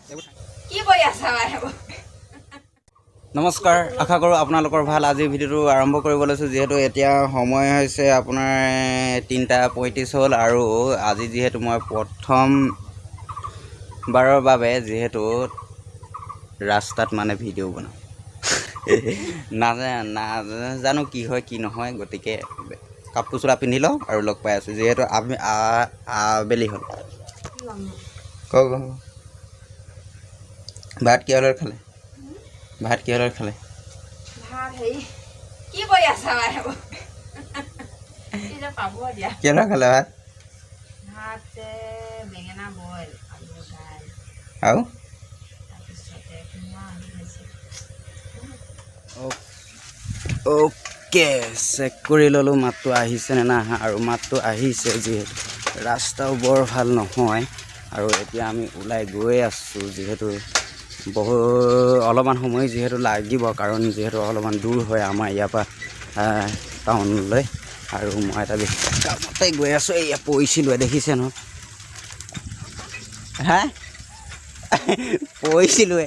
কি কৰি আছা বাৰু? নমস্কাৰ, আশা কৰোঁ আপোনালোকৰ ভাল। আজিৰ ভিডিঅ'টো আৰম্ভ কৰিব লৈছোঁ। যিহেতু এতিয়া সময় হৈছে আপোনাৰ 3:35 হ'ল আৰু আজি যিহেতু মই প্ৰথমবাৰৰ বাবে যিহেতু ৰাস্তাত মানে ভিডিঅ' বনাওঁ নাজানো কি হয় কি নহয়, গতিকে কাপোৰ চোলা পিন্ধি লওঁ আৰু লগ পাই আছোঁ। যিহেতু আমি আবেলি হ'ল। কওক ভাত কিহৰ লগত খালে? ভাত কিহৰ লগত খালে? ভাত হেৰি কি কৰি আছা বাৰু? পাব দিয়া। কিহৰ লগত খালে ভাত? ভাত বেঙেনা বইল, আলু দাইল আৰু তাৰপিছতে কোমোৰা আলু ভাজি। অ'কে, চেক কৰি ল'লোঁ মাতটো আহিছেনে নাই আহা। আৰু মাতটো আহিছে। যিহেতু ৰাস্তাও বৰ ভাল নহয় আৰু এতিয়া আমি ওলাই গৈ আছোঁ। যিহেতু অলপমান সময় যিহেতু লাগিব, কাৰণ যিহেতু অলপমান দূৰ হয় আমাৰ ইয়াৰ পৰা টাউনলৈ। আৰু মই এটা কামতে গৈ আছোঁ। এয়া পৰিছিলোঁ, দেখিছে নহয়? হা পৰিছিলোঁৱে।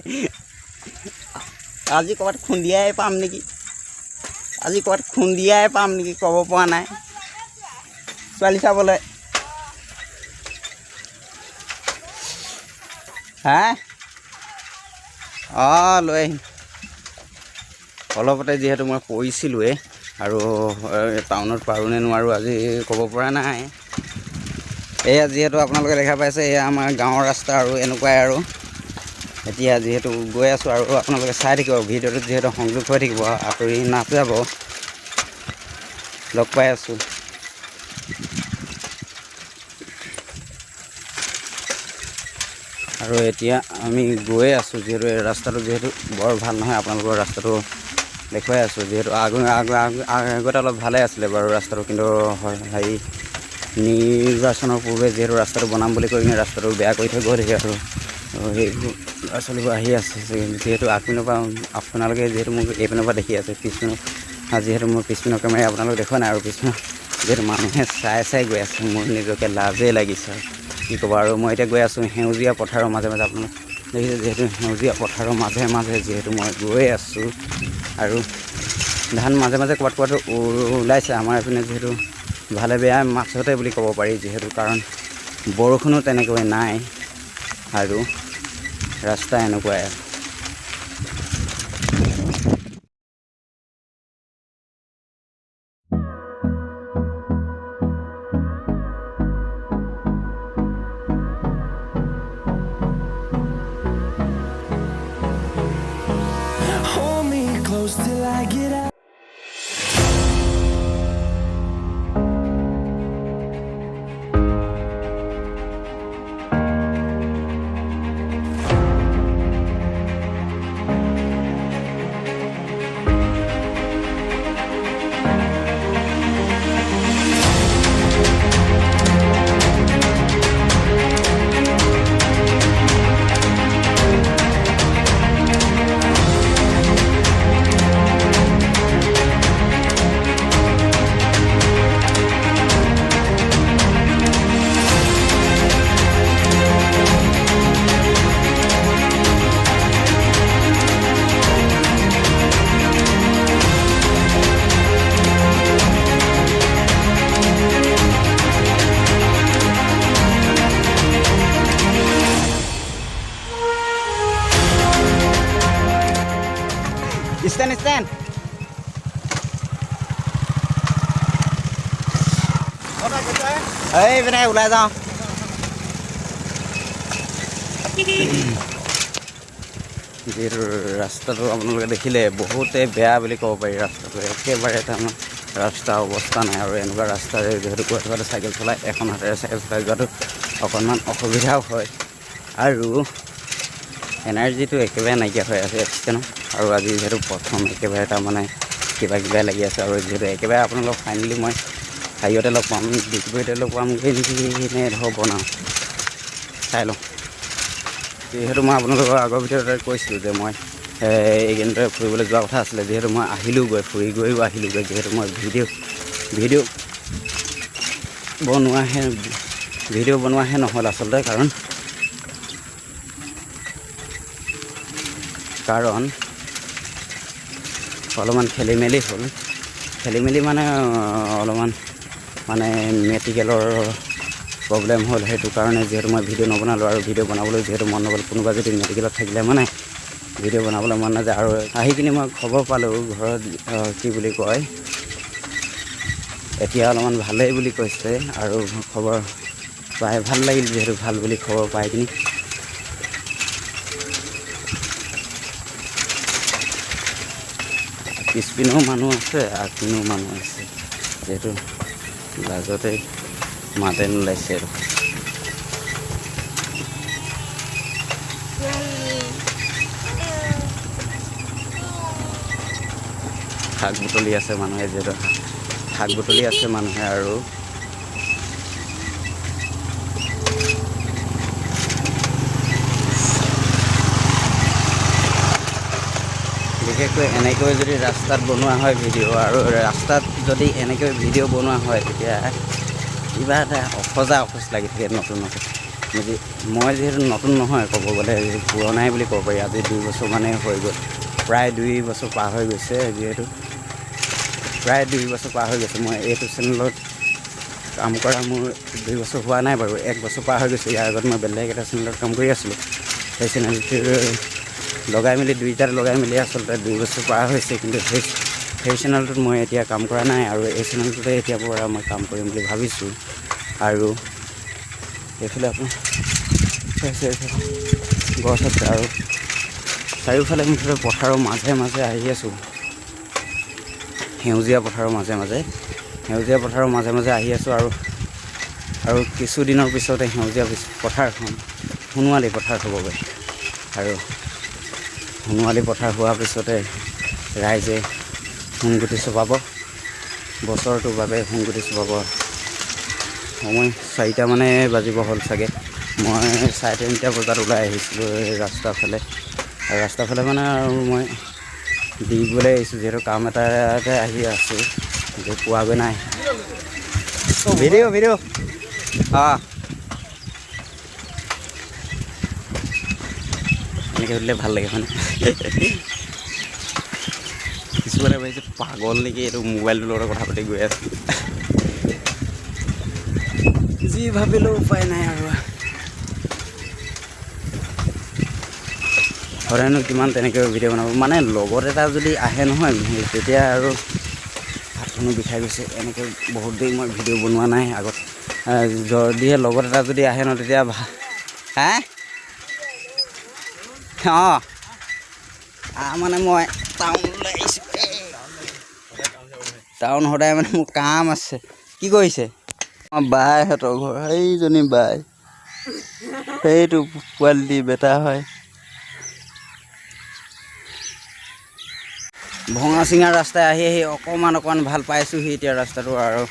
আজি ক'ৰবাত খুন্দিয়াই পাম নেকি, ক'ব পৰা নাই। ছোৱালী চাবলৈ হা লৈ আহিম। অলপতে যিহেতু মই পৰিছিলোঁৱে আৰু টাউনত পাৰোঁনে নোৱাৰোঁ আজি ক'ব পৰা নাই। এয়া যিহেতু আপোনালোকে দেখা পাইছে, এয়া আমাৰ গাঁৱৰ ৰাস্তা আৰু এনেকুৱাই আৰু। এতিয়া যিহেতু গৈ আছোঁ আৰু আপোনালোকে চাই থাকিব ভিডিঅ'টোত, যিহেতু সংযোগ হৈ থাকিব, আঁতৰি নাযাব। লগ পাই আছোঁ। আৰু এতিয়া আমি গৈ আছোঁ। যিহেতু এই ৰাস্তাটো যিহেতু বৰ ভাল নহয়, আপোনালোকৰ ৰাস্তাটো দেখুৱাই আছোঁ। যিহেতু আগতে অলপ ভালেই আছিলে বাৰু ৰাস্তাটো, কিন্তু হেৰি নিৰ্বাচনৰ পূৰ্বে যিহেতু ৰাস্তাটো বনাম বুলি কৈ কিনে ৰাস্তাটো বেয়া কৰি থৈ গৈ থাকে আৰু সেইবোৰ ল'ৰা ছোৱালীবোৰ আহি আছে। যিহেতু আগপিনৰ পৰা আপোনালোকে যিহেতু মোক এইপিনৰ পৰা দেখি আছে, পিছপিনৰ যিহেতু মোৰ পিছপিনৰ কেমেৰা আপোনালোকে দেখুৱা নাই আৰু পিছপিনৰ যিহেতু মানুহে চাই গৈ আছে, মোৰ নিজকে লাজেই লাগিছে। কি ক'ব আৰু মই এতিয়া গৈ আছোঁ সেউজীয়া পথাৰৰ মাজে মাজে। আপোনালোকে দেখিছে যিহেতু সেউজীয়া পথাৰৰ মাজে মাজে যিহেতু মই গৈ আছোঁ আৰু ধান মাজে মাজে ক'ৰবাত ওলাইছে আমাৰ এইপিনে। যিহেতু ভালে বেয়া মাছতে বুলি ক'ব পাৰি, যিহেতু কাৰণ বৰষুণো তেনেকৈ নাই আৰু ৰাস্তা এনেকুৱাই। Till I get out. Stand এই পিনে ওলাই যাওঁ। যিহেতু ৰাস্তাটো আপোনালোকে দেখিলে বহুতেই বেয়া বুলি ক'ব পাৰি। ৰাস্তাটো একেবাৰে তাৰমানে ৰাস্তা অৱস্থা নাই আৰু এনেকুৱা ৰাস্তাৰে যিহেতু গৈ থকাটো চাইকেল চলাই এখন হাতেৰে চাইকেল চলাই যোৱাটো অকণমান অসুবিধাও হয় আৰু এনাৰ্জিটো একেবাৰে নাইকিয়া হৈ আছে এক্সিডেণ্ট। আৰু আজি যিহেতু প্ৰথম একেবাৰে তাৰমানে কিবা লাগি আছে আৰু যিহেতু একেবাৰে আপোনালোক ফাইনেলি মই হাইৱেতে লগ পাম, ডিগবৈতে লগ পাম নে ধৰক বনাওঁ চাই লওঁ। যিহেতু মই আপোনালোকৰ আগৰ ভিতৰতে কৈছিলোঁ যে মই এইকেইদিনতে ফুৰিবলৈ যোৱা কথা আছিলে। যিহেতু মই আহিলোঁগৈ, ফুৰি গৈও আহিলোঁগৈ। যিহেতু মই ভিডিঅ' বনোৱাহে নহ'ল আচলতে, কাৰণ কাৰণ অলপমান খেলি মেলি হ'ল মানে অলপমান মানে মেডিকেলৰ প্ৰব্লেম হ'ল সেইটো কাৰণে যিহেতু মই ভিডিঅ' নবনালোঁ আৰু ভিডিঅ' বনাবলৈ যিহেতু মন নগ'ল কোনোবা যদি মেডিকেলত থাকিলে মানে ভিডিঅ' বনাবলৈ মন নাযায় আৰু আহি কিনি মই খবৰ পালোঁ ঘৰত কি বুলি কয় এতিয়া অলপমান ভালেই বুলি কৈছে আৰু খবৰ পাই ভাল লাগিল যিহেতু ভাল বুলি খবৰ পাই কিনি পিছপিনেও মানুহ আছে আগপিনেও মানুহ আছে যিহেতু লাজতে মাতে নোলাইছে আৰু শাক বুটলি আছে মানুহে যিহেতু শাক বুটলি আছে মানুহে আৰু বিশেষকৈ এনেকৈ যদি ৰাস্তাত বনোৱা হয় ভিডিঅ' আৰু ৰাস্তাত যদি এনেকৈ ভিডিঅ' বনোৱা হয় তেতিয়া কিবা এটা অসজ লাগি থাকে নতুন মই যিহেতু নতুন নহয় ক'ব গ'লে পুৰণাই বুলি ক'ব পাৰি আজি 2 বছৰ মানে হৈ গ'ল প্ৰায় 2 বছৰ পাৰ হৈ গৈছে যিহেতু প্ৰায় 2 বছৰ পাৰ হৈ গৈছে মই এইটো চেনেলত কাম কৰা মোৰ 2 বছৰ হোৱা নাই বাৰু 1 বছৰ পাৰ হৈ গৈছে ইয়াৰ আগত মই বেলেগ এটা চেনেলত কাম কৰি আছিলোঁ সেই চেনেলটোৰ লগাই মেলি দুইটাত লগাই মেলি আচলতে 2 বছৰ পাৰ হৈছে কিন্তু সেই চেনেলটোত মই এতিয়া কাম কৰা নাই আৰু এই চেনেলটোতে এতিয়াৰ পৰা মই কাম কৰিম বুলি ভাবিছোঁ আৰু এইফালে আপোনাৰ গছ আছে আৰু চাৰিওফালে মুঠতে পথাৰৰ মাজে মাজে আহি আছোঁ সেউজীয়া পথাৰৰ মাজে মাজে আহি আছোঁ আৰু কিছুদিনৰ পিছতে সেউজীয়া পথাৰখন সোণোৱালী পথাৰ হ'বগৈ আৰু সোণোৱালী পথাৰ হোৱাৰ পিছতে ৰাইজে সোণগুটি চপাব বছৰটোৰ বাবে সোণগুটি চপাব সময় 4টা মানে বাজিব হ'ল চাগে মই 3:30 বজাত ওলাই আহিছিলোঁ এই ৰাস্তাৰ ফালে মানে আৰু মই দিবলৈ আহিছোঁ যিহেতু কাম এটাতে আহি আছোঁ যে পোৱাগৈ নাই ভিডিঅ' এনেকৈ সুধিলে ভাল লাগে মানে কিছুমানে ভাবিছে পাগল নেকি এইটো মোবাইলটোৰ লগত কথা পাতি গৈ আছে যি ভাবিলেও উপায় নাই আৰু সদায়নো কিমান তেনেকৈ ভিডিঅ' বনাব মানে লগত এটা যদি আহে নহয় তেতিয়া আৰু হাতখনো বিষাই গৈছে এনেকৈ বহুত দেৰি মই ভিডিঅ' বনোৱা নাই আগত যদিহে লগত এটা যদি আহে ন তেতিয়া মানে মই টাউনলৈ আহিছোঁ টাউন সদায় মানে মোৰ কাম আছে কি কৰিছে বাইহঁতৰ ঘৰ সেইজনী বাই সেইটো পোৱালি বেটা হয় ভঙা চিঙা ৰাস্তাই আহি অকণমান ভাল পাইছোঁহি এতিয়া ৰাস্তাটো আৰু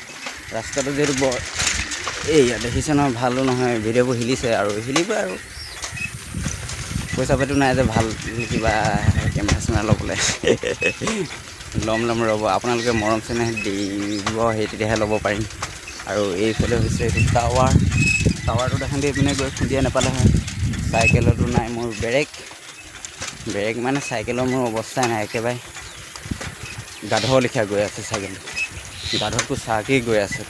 ৰাস্তাটো যিহেতু বৰ ইয়াত দেখিছে নহয় ভালো নহয় ভিডিঅ'বোৰ হিলিছে আৰু হিলিব আৰু পইচা পাতিও নাই যে ভাল কিবা কেমেৰা চেমেৰা ল'বলৈ ল'ম ৰ'ব আপোনালোকে মৰম চেনেহ দিব সেই তেতিয়াহে ল'ব পাৰিম আৰু এইফালে হৈছে এইটো টাৱাৰটো দেখান দি পিনে গৈ খুন্দিয়া নাপালে হয় চাইকেলতো নাই মোৰ ব্ৰেক মানে চাইকেলৰ মোৰ অৱস্থাই নাই একেবাৰে গাধ লিখা গৈ আছে চাইকেল গাধতটো চাকেই গৈ আছে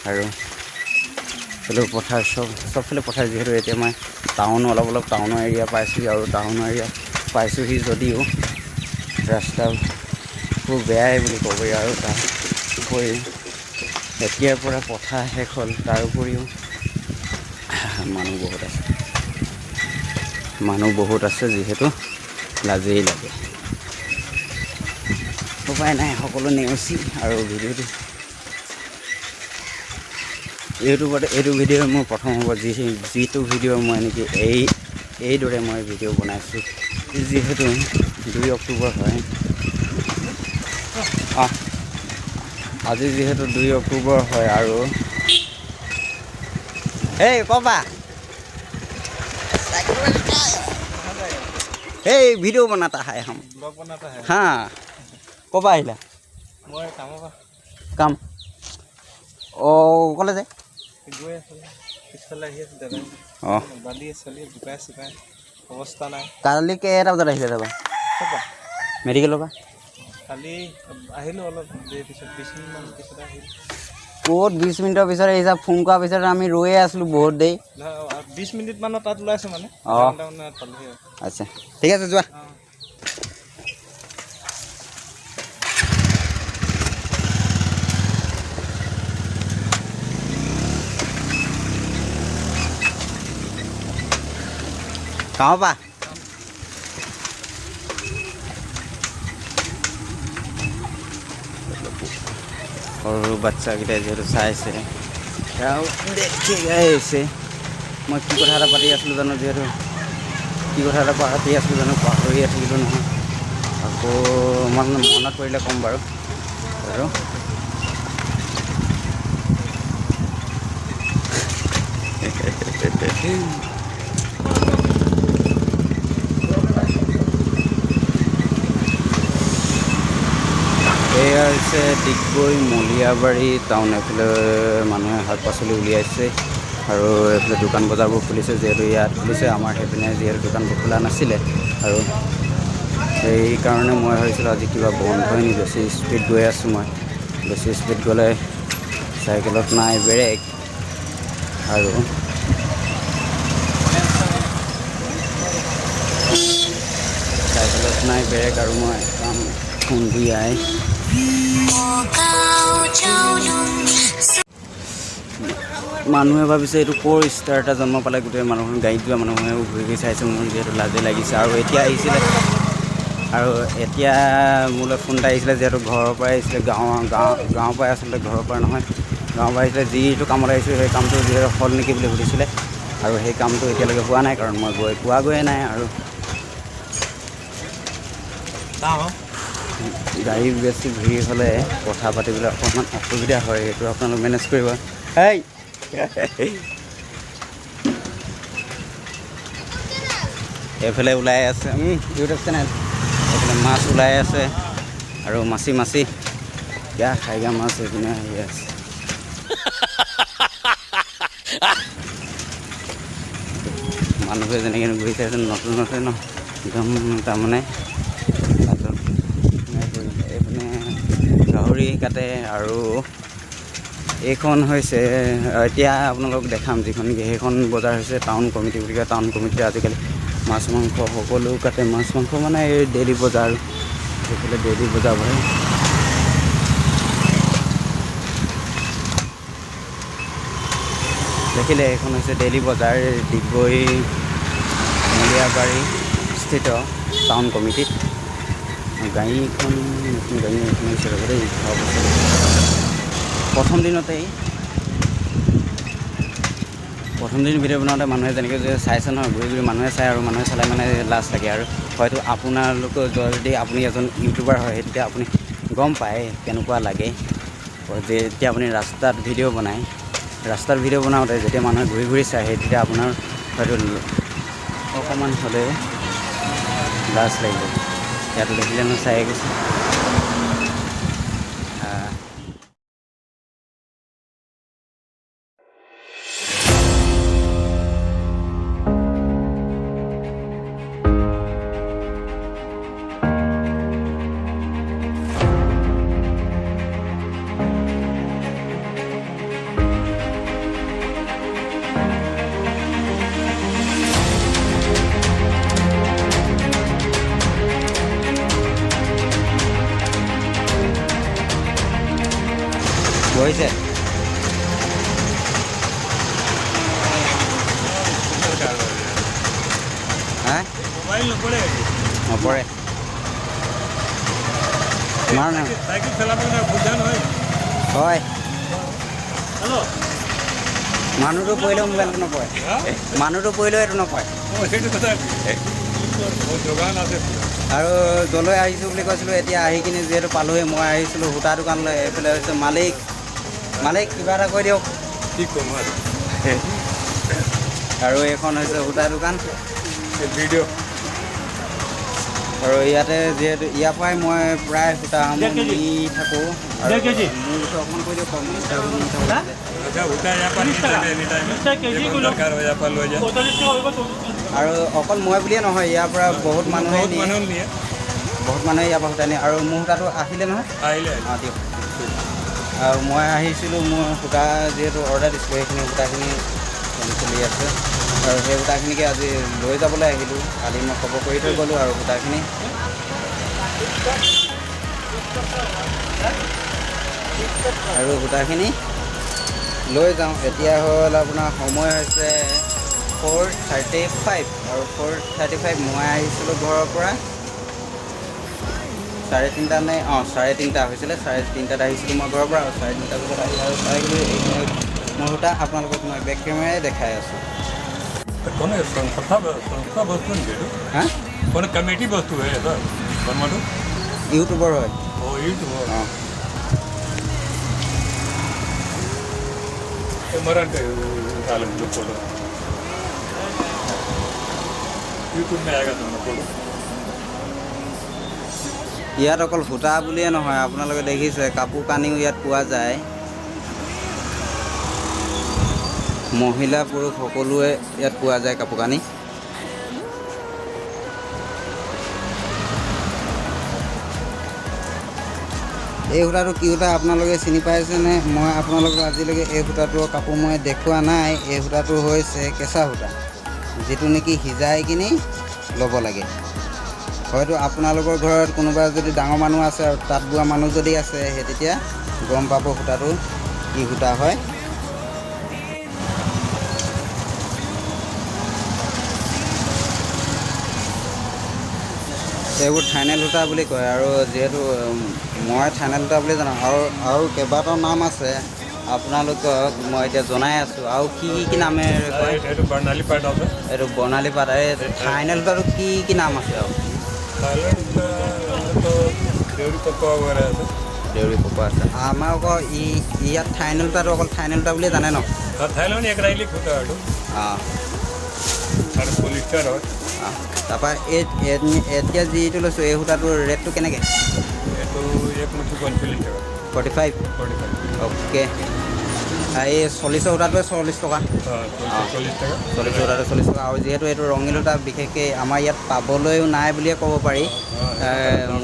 আৰু এইফালে পথাৰ চবফালে পথাৰ যিহেতু এতিয়া মই অলপ টাউনৰ এৰিয়া পাইছোঁহি আৰু টাউনৰ এৰিয়া পাইছোঁহি যদিও ৰাস্তাবোৰ বেয়াই বুলি ক'ব পাৰি আৰু তাৰ উপৰি এতিয়াৰ পৰা পথাৰ শেষ হ'ল তাৰ উপৰিও মানুহ বহুত আছে যিহেতু লাজেই লাগে উপায় নাই সকলো নেওচি আৰু ভিডিঅ'টো ইউটিউবত এইটো ভিডিঅ' মোৰ প্ৰথম হ'ব যিটো ভিডিঅ' মই এনেকৈ এইদৰে মই ভিডিঅ' বনাইছোঁ যিহেতু 2 অক্টোবৰ হয় আজি যিহেতু 2 অক্টোবৰ হয় আৰু ক'বা ভিডিঅ' বনাতা है हम ब्लॉग बनाता है हाँ ক'বা আহিলা মই কাম ক'লে যায় গৈ আছে পিছফালে আহি আছে দাদা বালি চলি বোকাই চোকাই অৱস্থা নাই কালি কেইটা বজাত আহিলে তাৰপৰা মেডিকেলৰ পৰা কালি আহিলোঁ অলপ দেৰি পিছত 20 মিনিটমান পিছত আহিলোঁ ক'ত 20 মিনিটৰ পিছত আহিছা ফোন কৰাৰ পিছত আমি ৰৈয়ে আছিলোঁ বহুত দেৰি 20 মিনিটমানত তাত ওলাইছোঁ মানে আচ্ছা ঠিক আছে যোৱা कहाँ पा और बच्चा किटा जो चाइसे देखिए ऐसे मैं कि कथा এটা পাতি আছিলোঁ জানো যিহেতু কি কথা এটা পাতি আছিলোঁ জানো পাহৰিয়ে থাকিলোঁ নহয় আকৌ মনত পৰিলে ক'ম বাৰু আৰু এয়া হৈছে ডিগবৈ মলীয়াবাৰী টাউন এইফালে মানুহে শাক পাচলি উলিয়াইছে আৰু এইফালে দোকান বজাৰবোৰ খুলিছে যিহেতু ইয়াত খুলিছে আমাৰ সেইপিনে যিহেতু দোকানবোৰ খোলা নাছিলে আৰু সেইকাৰণে মই ভাবিছিলোঁ আজি কিবা বন্ধ হয় নি বেছি স্পীড গৈ আছোঁ মই বেছি স্পীড গ'লে চাইকেলত নাই ব্ৰেক আৰু চাইকেলত নাই ব্ৰেক আৰু মই কাম খুন্দিয়াই মানুহে ভাবিছে এইটো ক'ৰ ষ্টাৰ এটা জন্ম পালে গোটেই মানুহৰ গাড়ীত যোৱা মানুহে ঘূৰি ঘূৰি চাইছে মোৰ যিহেতু লাজে লাগিছে আৰু এতিয়া আহিছিলে আৰু এতিয়া মোলৈ ফোন এটা আহিছিলে যিহেতু ঘৰৰ পৰাই আহিছিলে গাঁৱৰ পৰাই আচলতে ঘৰৰ পৰা নহয় গাঁৱৰ পৰা আহিছিলে যিটো কামত আহিছিলোঁ সেই কামটো যিহেতু হ'ল নেকি বুলি সুধিছিলে আৰু সেই কামটো এতিয়ালৈকে হোৱা নাই কাৰণ মই পোৱাগৈয়ে নাই আৰু গাড়ী বেছি ভিৰ হ'লে কথা পাতিবলৈ অকণমান অসুবিধা হয় সেইটো আপোনালোক মেনেজ কৰিব হেই এইফালে ওলাই আছে ইউটিউব চেনেল এইফালে মাছ ওলাই আছে আৰু মাছি কিয়া খাইগা মাছ এইপিনে আহি আছে মানুহে যেনেকৈ ঘূৰি চাইছে নতুন আছে ন একদম তাৰমানে এইপিনে গাহৰি কাটে আৰু এইখন হৈছে এতিয়া আপোনালোক দেখাম যিখন সেইখন বজাৰ হৈছে টাউন কমিটি বুলি কয় টাউন কমিটিয়ে আজিকালি মাছ মাংস সকলো কাটে মাছ মাংস মানে এই ডেইলি বজাৰ সেইফালে ডেইলি বজাৰ বহে দেখিলে এইখন হৈছে ডেইলি বজাৰ ডিগবৈ মলীয়াবাৰী স্থিত টাউন কমিটিত গাড়ীখন নতুন গাড়ী এখন হৈছে দেই প্ৰথম দিন ভিডিঅ' বনাওঁতে মানুহে যেনেকৈ যে চাইছে নহয় ঘূৰি ঘূৰি মানুহে চায় আৰু মানুহে চালে মানে লাজ লাগে আৰু হয়তো আপোনালোকৰ যদি আপুনি এজন ইউটিউবাৰ হয় তেতিয়া আপুনি গম পায় কেনেকুৱা লাগে যেতিয়া আপুনি ৰাস্তাত ভিডিঅ' বনাওঁতে যেতিয়া মানুহে ঘূৰি ঘূৰি চায় সেই তেতিয়া আপোনাৰ হয়তো অকণমান হ'লেও লাজ লাগিব ইয়াতো দেখিলে নহয় চাই গৈছে গৈছে নপৰে হয় মানুহটো পৰিলেও মোবাইলটো নপৰে মানুহটো পৰিলেও এইটো নপৰে আৰু যলৈ আহিছোঁ বুলি কৈছিলোঁ এতিয়া আহি কিনি যিহেতু পালোহি মই আহিছিলোঁ সূতা দোকানলৈ এইফালে হৈছে মালিক কিবা এটা কৈ দিয়ক কি ক'ম আৰু এইখন হৈছে সূতা দোকান ভিডিঅ' আৰু ইয়াতে যিহেতু ইয়াৰ পৰাই মই প্ৰায় সূতা সামগ্ৰী থাকোঁ আৰু মোৰ অকণমান কৈ দিয়ক আৰু অকল মই বুলিয়ে নহয় ইয়াৰ পৰা বহুত মানুহে নিয়ে বহুত মানুহে ইয়াৰ পৰা সূতা নিয়ে আৰু মোৰ সূতাটো আহিলে নহয় অঁ দিয়ক আৰু মই আহিছিলোঁ মোৰ সূতা যিহেতু অৰ্ডাৰ দিছিলোঁ সেইখিনি সূতাখিনি চলি আছে আৰু সেই সূতাখিনিকে আজি লৈ যাবলৈ আহিলোঁ কালি মই খবৰ কৰি থৈ গ'লোঁ আৰু সূতাখিনি আৰু সূতাখিনি লৈ যাওঁ এতিয়া হ'ল আপোনাৰ সময় হৈছে 4:35 আৰু 4:35 মই আহিছিলোঁ ঘৰৰ পৰা 3:30 নে 3:30 হৈছিলে 3:30 আহিছিলোঁ মই ঘৰৰ পৰা আৰু 3:30 বজাত আহি আৰু চাইছিলোঁ এইখিনি মোৰ সূতা আপোনালোকক মই বেক কেমেৰাই দেখাই আছোঁ হা কোনো কমিটি বস্তু হয় ইউটিউবৰ হয় অঁ मराठी चालू फोटो यूट्यूब में आएगा तुम्हारा फोटो ইয়াত অকল সূতা বুলিয়ে নহয় আপোনালোকে দেখিছে কাপোৰ কানিও ইয়াত পোৱা যায় মহিলা পুৰুষ সকলোৱে ইয়াত পোৱা যায় কাপোৰ কানি এই সূতাটো কি সূতা আপোনালোকে চিনি পাইছেনে মই আপোনালোকক আজিলৈকে এই সূতাটোৰ কাপোৰ মই দেখুওৱা নাই এই সূতাটো হৈছে কেঁচা সূতা যিটো নেকি সিজাই কিনি ল'ব লাগে হয়তো আপোনালোকৰ ঘৰত কোনোবা যদি ডাঙৰ মানুহ আছে আৰু তাঁত বোৱা মানুহ যদি আছে সেই তেতিয়া গম পাব সূতাটো কি সূতা হয় এইবোৰ থাইনেল সূতা বুলি কয় আৰু যিহেতু মই থাইনেল সূতা বুলি জানো আৰু কেইবাটাও নাম আছে আপোনালোকক মই এতিয়া জনাই আছোঁ আৰু কি নামেৰে কয় এইটো বৰ্ণালী পাট আছে এইটো বৰ্ণালী পাট এই থাইনেল সূতাটো কি নাম আছে আৰু দেউৰী পকোৱা আছে আমাৰ আকৌ ইয়াত থাইনেল সূতাটো অকল থাইনেল সূতা বুলিয়ে জানে ন থাইলেণ্ড এক ৰাইলিক সূতা আৰু আৰু পলিষ্টাৰ হয় তাৰপৰা এতিয়া যিটো লৈছোঁ এই সূতাটোৰ ৰেটটো কেনেকৈ এইটো এক মুঠি 45 অ'কে এই 40 সূতাটোৱে 40 টকা 40 টকা 40 সূতাটো 40 টকা আৰু যিহেতু এইটো ৰঙীন সূতা বিশেষকৈ আমাৰ ইয়াত পাবলৈও নাই বুলিয়ে ক'ব পাৰি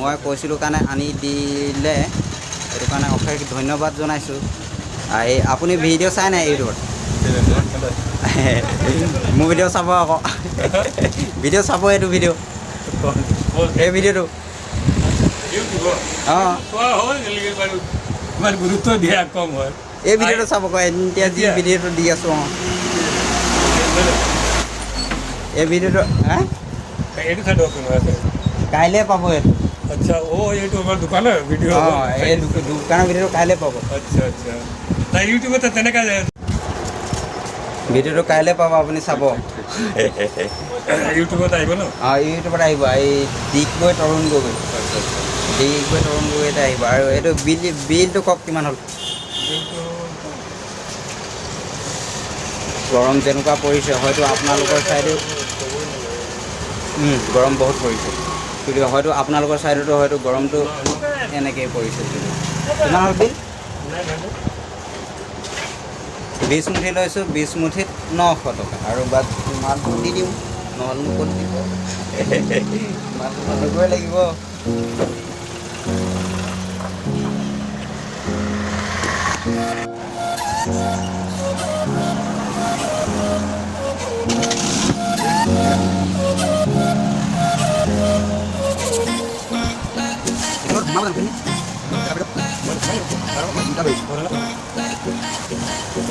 মই কৈছিলোঁ কাৰণে আনি দিলে সেইটো কাৰণে অশেষ ধন্যবাদ জনাইছোঁ এই আপুনি ভিডিঅ' চাই নাই ইউটিউবত মোৰ ভিডিঅ' চাব আকৌ ভিডিঅ' চাব এইটো ভিডিঅ' এই ভিডিঅ'টো অঁ ইমান গুৰুত্ব দিয়া কম হয় এই ভিডিঅ'টো চাব আকৌ এতিয়া যি ভিডিঅ'টো দি আছোঁ অঁ এই ভিডিঅ'টো এইটো চাইড অপেন হৈ আছে কাইলৈ পাব এইটো আচ্ছা এইটো আমাৰ দোকানৰ ভিডিঅ' অঁ এই দোকানৰ ভিডিঅ'টো কাইলৈ পাব আচ্ছা নাই ইউটিউবত তেনেকৈ ভিডিঅ'টো কাইলৈ পাব আপুনি চাব ইউটিউবত আহিব ন অঁ ইউটিউবত আহিব এই ডিগবৈ তৰুণ গগৈ ডিগবৈ তৰুণ গগৈতে আহিব আৰু এইটো বিলটো কওক কিমান হ'ল গৰম যেনেকুৱা পৰিছে হয়তো আপোনালোকৰ ছাইডে গৰম বহুত পৰিছে কিন্তু হয়তো আপোনালোকৰ ছাইডতো হয়তো গৰমটো এনেকৈয়ে পৰিছে কিমান হ'ল বিল 20 মুঠি লৈছোঁ 20 মুঠিত 900 টকা আৰু বাদ মালটো দি দিওঁ নহ'লেনো ক'ত দিব মালটো দিবই লাগিব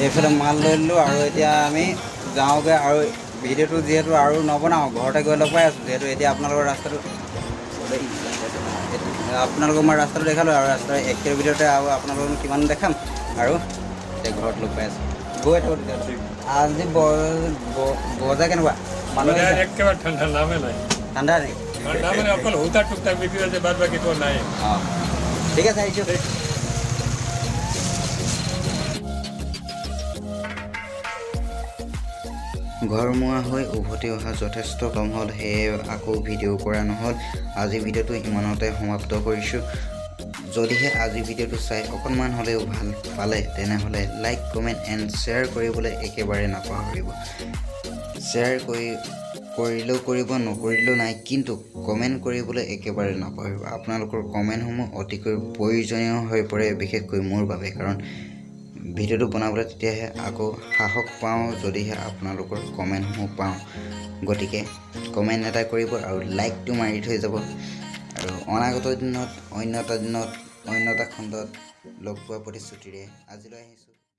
এইফালে মাল লৈ ল'লোঁ আৰু এতিয়া আমি যাওঁগৈ আৰু ভিডিঅ'টো যিহেতু আৰু নবনাওঁ ঘৰতে গৈ লগ পাই আছোঁ যিহেতু এতিয়া আপোনালোকৰ মই ৰাস্তাটো দেখালোঁ আৰু ৰাস্তাৰ একেৰ ভিডিঅ'তে আৰু আপোনালোকক কিমান দেখাম আৰু এতিয়া ঘৰত লগ পাই আছোঁ গৈ থাকোঁ তেতিয়া আজি বজাৰ কেনেকুৱা মানুহ একেবাৰে ঠাণ্ডা নামে নাই ঠাণ্ডা নেকি অকল সূতা টুকটাক বিক্ৰী হৈছে বাদ বাকী একো নাই অঁ ঠিক আছে আহিছোঁ ঘৰমুৱা হৈ উভতি অহা যথেষ্ট কম হ'ল সেয়ে আকৌ ভিডিঅ' কৰা নহ'ল আজি ভিডিঅ'টো ইমানতে সমাপ্ত কৰিছোঁ যদিহে আজি ভিডিঅ'টো চাই অকণমান হ'লেও ভাল পালে তেনেহ'লে লাইক কমেণ্ট এণ্ড শ্বেয়াৰ কৰিবলৈ একেবাৰে নাপাহৰিব শ্বেয়াৰ কৰি কৰিলেও কৰিব নকৰিলেও নাই কিন্তু কমেণ্ট কৰিবলৈ একেবাৰে নাপাহৰিব আপোনালোকৰ কমেণ্টসমূহ অতিকৈ প্ৰয়োজনীয় হৈ পৰে বিশেষকৈ মোৰ বাবে কাৰণ ভিডিঅ'টো বনাবলৈ তেতিয়াহে আকৌ সাহস পাওঁ যদিহে আপোনালোকৰ কমেণ্টসমূহ পাওঁ গতিকে কমেণ্ট এটা কৰিব আৰু লাইকটো মাৰি থৈ যাব আৰু অনাগত দিনত অন্য এটা খণ্ডত লগ পোৱাৰ প্ৰতিশ্ৰুতিৰে আজিলৈ আহিছোঁ